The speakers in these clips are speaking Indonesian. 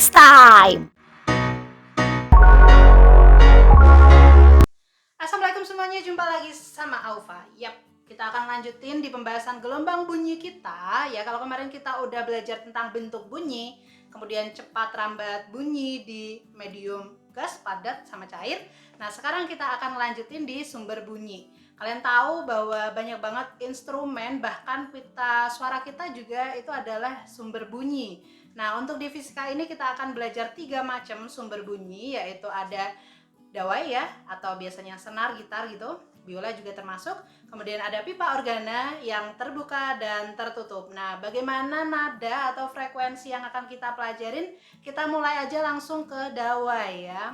next time. Assalamualaikum semuanya, jumpa lagi sama Aufa. Yap, kita akan lanjutin di pembahasan gelombang bunyi kita. Ya, kalau kemarin kita udah belajar tentang bentuk bunyi, kemudian cepat rambat bunyi di medium, gas, padat, sama cair. Nah, sekarang kita akan lanjutin di sumber bunyi. Kalian tahu bahwa banyak banget instrumen, bahkan pita suara kita juga itu adalah sumber bunyi. Nah, untuk di fisika ini kita akan belajar 3 macam sumber bunyi, yaitu ada dawai ya, atau biasanya senar, gitar gitu, biola juga termasuk. Kemudian ada pipa organa yang terbuka dan tertutup. Nah, bagaimana nada atau frekuensi yang akan kita pelajarin? Kita mulai aja langsung ke dawai ya.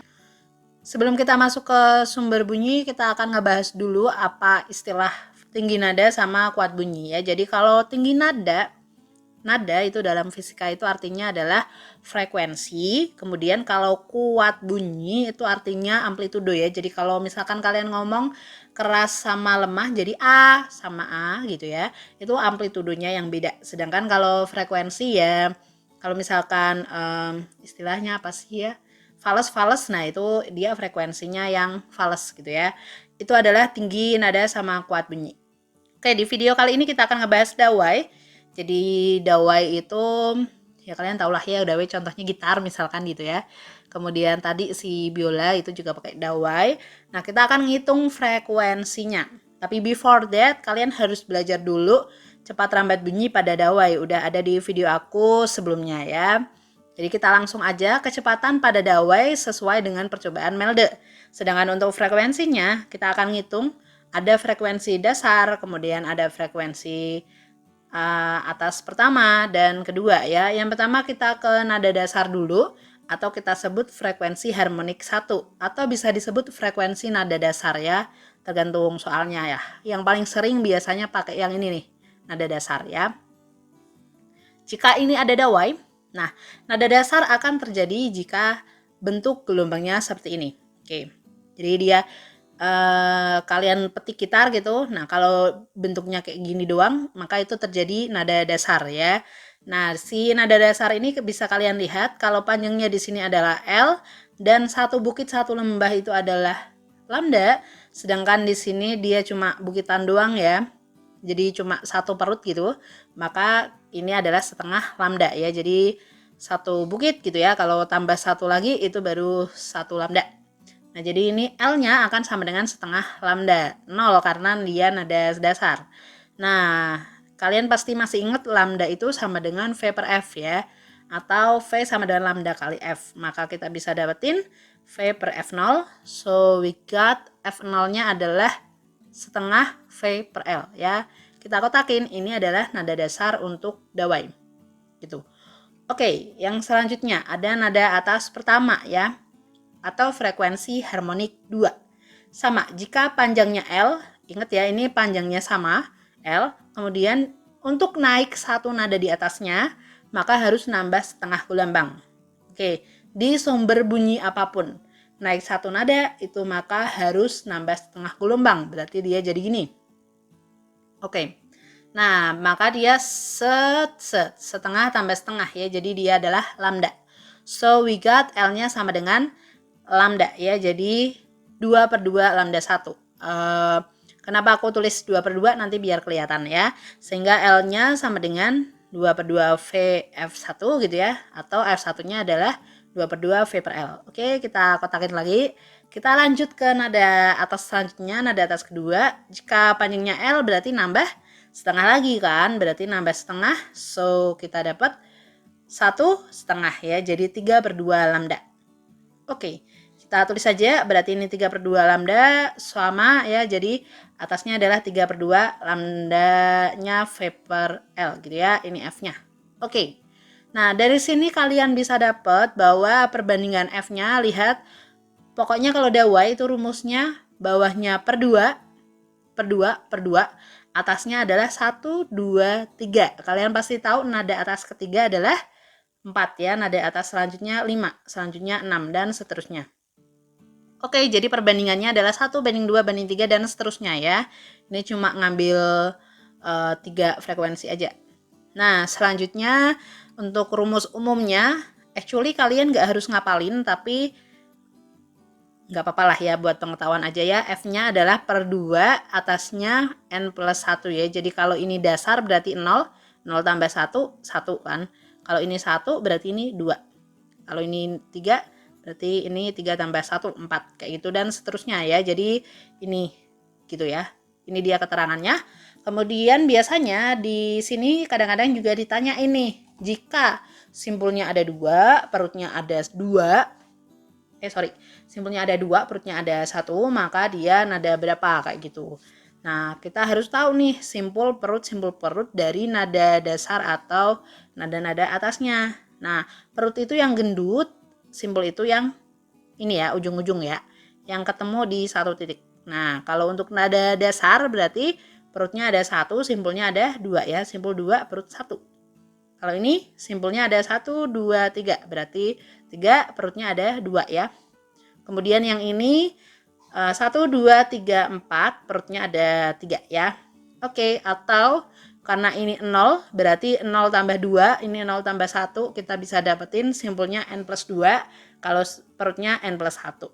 Sebelum kita masuk ke sumber bunyi, kita akan ngebahas dulu apa istilah tinggi nada sama kuat bunyi ya. Jadi kalau tinggi nada itu dalam fisika itu artinya adalah frekuensi. Kemudian kalau kuat bunyi itu artinya amplitudo ya. Jadi kalau misalkan kalian ngomong keras sama lemah, jadi A sama A gitu ya, itu amplitudonya yang beda. Sedangkan kalau frekuensi ya, kalau misalkan istilahnya apa sih ya, fales, nah itu dia frekuensinya yang fales gitu ya. Itu adalah tinggi nada sama kuat bunyi. Oke, di video kali ini kita akan ngebahas dawai. Jadi dawai itu ya kalian tau lah ya, dawai contohnya gitar misalkan gitu ya. Kemudian tadi si biola itu juga pakai dawai. Nah, kita akan ngitung frekuensinya. Tapi before that, kalian harus belajar dulu cepat rambat bunyi pada dawai. Udah ada di video aku sebelumnya ya. Jadi kita langsung aja kecepatan pada dawai sesuai dengan percobaan Melde. Sedangkan untuk frekuensinya kita akan ngitung, ada frekuensi dasar, kemudian ada frekuensi atas pertama dan kedua ya. Yang pertama kita ke nada dasar dulu, atau kita sebut frekuensi harmonik 1, atau bisa disebut frekuensi nada dasar ya, tergantung soalnya ya. Yang paling sering biasanya pakai yang ini nih, nada dasar ya. Jika ini ada dawai, nah nada dasar akan terjadi jika bentuk gelombangnya seperti ini. Oke, jadi dia kalian petik gitar gitu. Nah, kalau bentuknya kayak gini doang, maka itu terjadi nada dasar ya. Nah, si nada dasar ini bisa kalian lihat kalau panjangnya di sini adalah L dan satu bukit satu lembah itu adalah lambda, sedangkan di sini dia cuma bukitan doang ya. Jadi cuma satu perut gitu. Maka ini adalah setengah lambda ya. Jadi satu bukit gitu ya. Kalau tambah satu lagi itu baru satu lambda. Nah, jadi ini L-nya akan sama dengan setengah lambda, 0 karena dia nada dasar. Nah, kalian pasti masih ingat lambda itu sama dengan V per F ya, atau V sama dengan lambda kali F. Maka kita bisa dapetin V per F0, so we got F0-nya adalah setengah V per L ya. Kita kotakin, ini adalah nada dasar untuk dawai gitu. Oke, yang selanjutnya ada nada atas pertama ya, atau frekuensi harmonik 2. Sama, jika panjangnya L, ingat ya ini panjangnya sama, L, kemudian untuk naik satu nada di atasnya, maka harus nambah setengah gelombang. Oke, di sumber bunyi apapun, naik satu nada itu maka harus nambah setengah gelombang, berarti dia jadi gini. Oke, nah maka dia setengah tambah setengah ya, jadi dia adalah lambda. So we got L-nya sama dengan lambda ya, jadi 2 per 2 lambda 1. Kenapa aku tulis 2 per 2? Nanti biar kelihatan ya. Sehingga L-nya sama dengan 2 per 2 V F1 gitu ya, atau F1-nya adalah 2 per 2 V per L. Oke, kita kotakin lagi. Kita lanjut ke nada atas selanjutnya, nada atas kedua. Jika panjangnya L berarti nambah setengah lagi kan, berarti nambah setengah. So, kita dapat 1,5 ya, jadi 3 per 2 lambda. Oke, kita tulis saja, berarti ini 3 per 2 lambda sama ya, jadi atasnya adalah 3 per 2 lambdanya V per L gitu ya, ini F-nya. Oke, nah dari sini kalian bisa dapat bahwa perbandingan F-nya, lihat, pokoknya kalau dawai itu rumusnya bawahnya per 2, per 2, per 2, atasnya adalah 1, 2, 3. Kalian pasti tahu nada atas ketiga adalah 4 ya, nada atas selanjutnya 5, selanjutnya 6, dan seterusnya. Oke, jadi perbandingannya adalah 1 banding 2 banding 3 dan seterusnya ya. Ini cuma ngambil 3 frekuensi aja. Nah, selanjutnya untuk rumus umumnya Actually kalian nggak harus ngapalin, tapi nggak apa-apa lah ya, buat pengetahuan aja ya. F-nya adalah per 2, atasnya N plus 1 ya. Jadi kalau ini dasar berarti 0, 0 tambah 1, 1 kan. Kalau ini 1 berarti ini 2. Kalau ini 3 berarti ini 3 tambah 1, 4. Kayak gitu dan seterusnya ya. Jadi ini gitu ya. Ini dia keterangannya. Kemudian biasanya di sini kadang-kadang juga ditanya ini. Jika simpulnya ada 2, perutnya ada 2. Simpulnya ada 2, perutnya ada 1, maka dia nada berapa kayak gitu. Nah, kita harus tahu nih simpul perut dari nada dasar atau nada-nada atasnya. Nah, perut itu yang gendut, simpul itu yang ini ya, ujung-ujung ya, yang ketemu di satu titik. Nah, kalau untuk nada dasar berarti perutnya ada 1, simpulnya ada 2 ya, simpul 2, perut 1. Kalau ini simpulnya ada 1, 2, 3, berarti 3, perutnya ada 2 ya. Kemudian yang ini 1, 2, 3, 4, perutnya ada 3 ya. Oke, atau karena ini 0, berarti 0 tambah 2, ini 0 tambah 1, kita bisa dapetin simpulnya N plus 2, kalau perutnya N plus 1.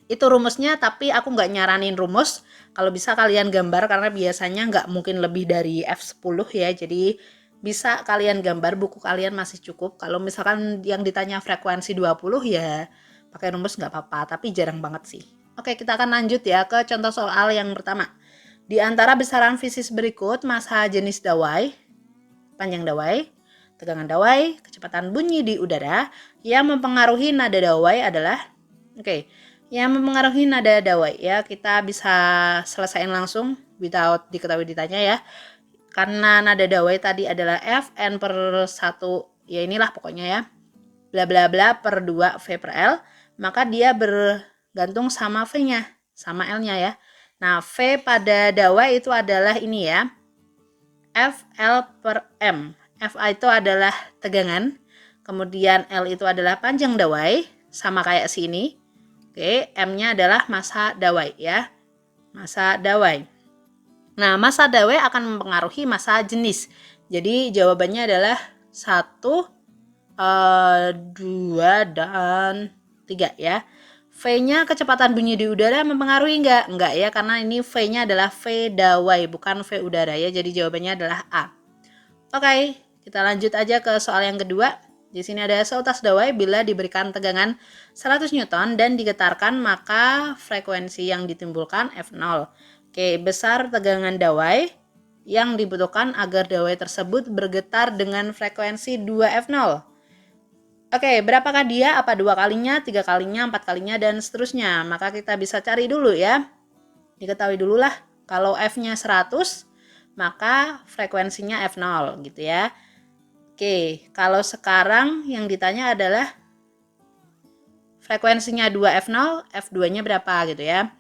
Itu rumusnya, tapi aku nggak nyaranin rumus. Kalau bisa kalian gambar, karena biasanya nggak mungkin lebih dari F10 ya, jadi bisa kalian gambar, buku kalian masih cukup. Kalau misalkan yang ditanya frekuensi 20 ya pakai rumus nggak apa-apa, tapi jarang banget sih. Oke, kita akan lanjut ya ke contoh soal yang pertama. Di antara besaran fisis berikut, massa jenis dawai, panjang dawai, tegangan dawai, kecepatan bunyi di udara, yang mempengaruhi nada dawai adalah, yang mempengaruhi nada dawai ya, kita bisa selesaiin langsung without diketahui ditanya ya. Karena nada dawai tadi adalah F N per 1, ya inilah pokoknya ya, bla bla bla per 2 V per L, maka dia bergantung sama V-nya, sama L-nya ya. Nah, V pada dawai itu adalah ini ya, F L per M. F itu adalah tegangan, kemudian L itu adalah panjang dawai, sama kayak sini. Oke, M-nya adalah massa dawai ya, massa dawai. Nah, massa dawai akan mempengaruhi massa jenis. Jadi jawabannya adalah 1, 2, dan 3 ya. V-nya kecepatan bunyi di udara mempengaruhi enggak? Enggak ya, karena ini V-nya adalah V dawai, bukan V udara ya. Jadi jawabannya adalah A. Oke, kita lanjut aja ke soal yang kedua. Di sini ada seutas dawai bila diberikan tegangan 100 Newton dan digetarkan, maka frekuensi yang ditimbulkan F0. Oke, besar tegangan dawai yang dibutuhkan agar dawai tersebut bergetar dengan frekuensi 2F0. Oke, berapakah dia? Apa 2 kalinya, 3 kalinya, 4 kalinya, dan seterusnya? Maka kita bisa cari dulu ya. Diketahui dulu lah, kalau F-nya 100, maka frekuensinya F0 gitu ya. Oke, kalau sekarang yang ditanya adalah frekuensinya 2F0, F2-nya berapa gitu ya.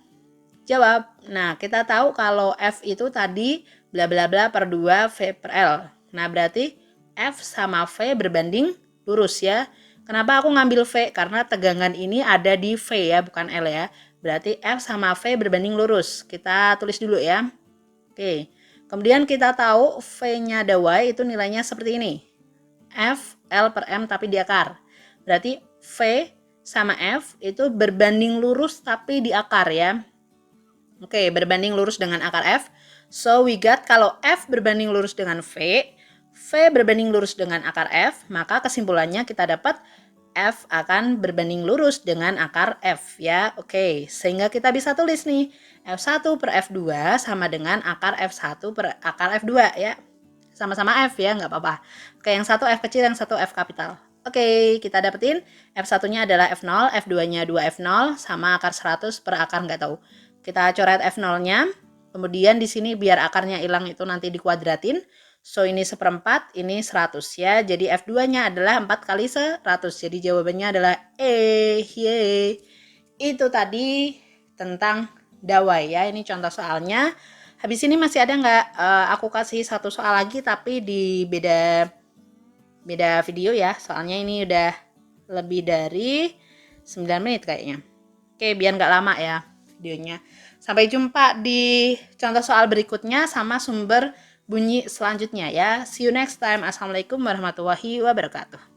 Jawab. Nah, kita tahu kalau F itu tadi bla bla bla per 2 V per L. Nah, berarti F sama V berbanding lurus ya. Kenapa aku ngambil V? Karena tegangan ini ada di V ya, bukan L ya. Berarti F sama V berbanding lurus. Kita tulis dulu ya. Oke. Kemudian kita tahu V-nya dawai itu nilainya seperti ini. F L per M tapi di akar. Berarti V sama F itu berbanding lurus tapi di akar ya. Oke, berbanding lurus dengan akar F. So we got kalau F berbanding lurus dengan V, V berbanding lurus dengan akar F, maka kesimpulannya kita dapat F akan berbanding lurus dengan akar F ya. Oke, sehingga kita bisa tulis nih F1 per F2 sama dengan akar F1 per akar F2 ya. Sama-sama F ya, nggak apa-apa. Oke, yang satu F kecil, yang satu F kapital. Oke, kita dapetin F1-nya adalah F0, F2-nya 2F0 sama akar 100 per akar nggak tahu. Kita coret F0-nya. Kemudian di sini biar akarnya hilang itu nanti dikuadratin. So ini 1/4, ini 100 ya. Jadi F2-nya adalah 4 kali 100. Jadi jawabannya adalah E. Yeay. Itu tadi tentang dawai ya. Ini contoh soalnya. Habis ini masih ada nggak? Aku kasih satu soal lagi tapi di beda video ya. Soalnya ini udah lebih dari 9 menit kayaknya. Oke, biar nggak lama ya videonya. Sampai jumpa di contoh soal berikutnya sama sumber bunyi selanjutnya ya. See you next time. Assalamualaikum warahmatullahi wabarakatuh.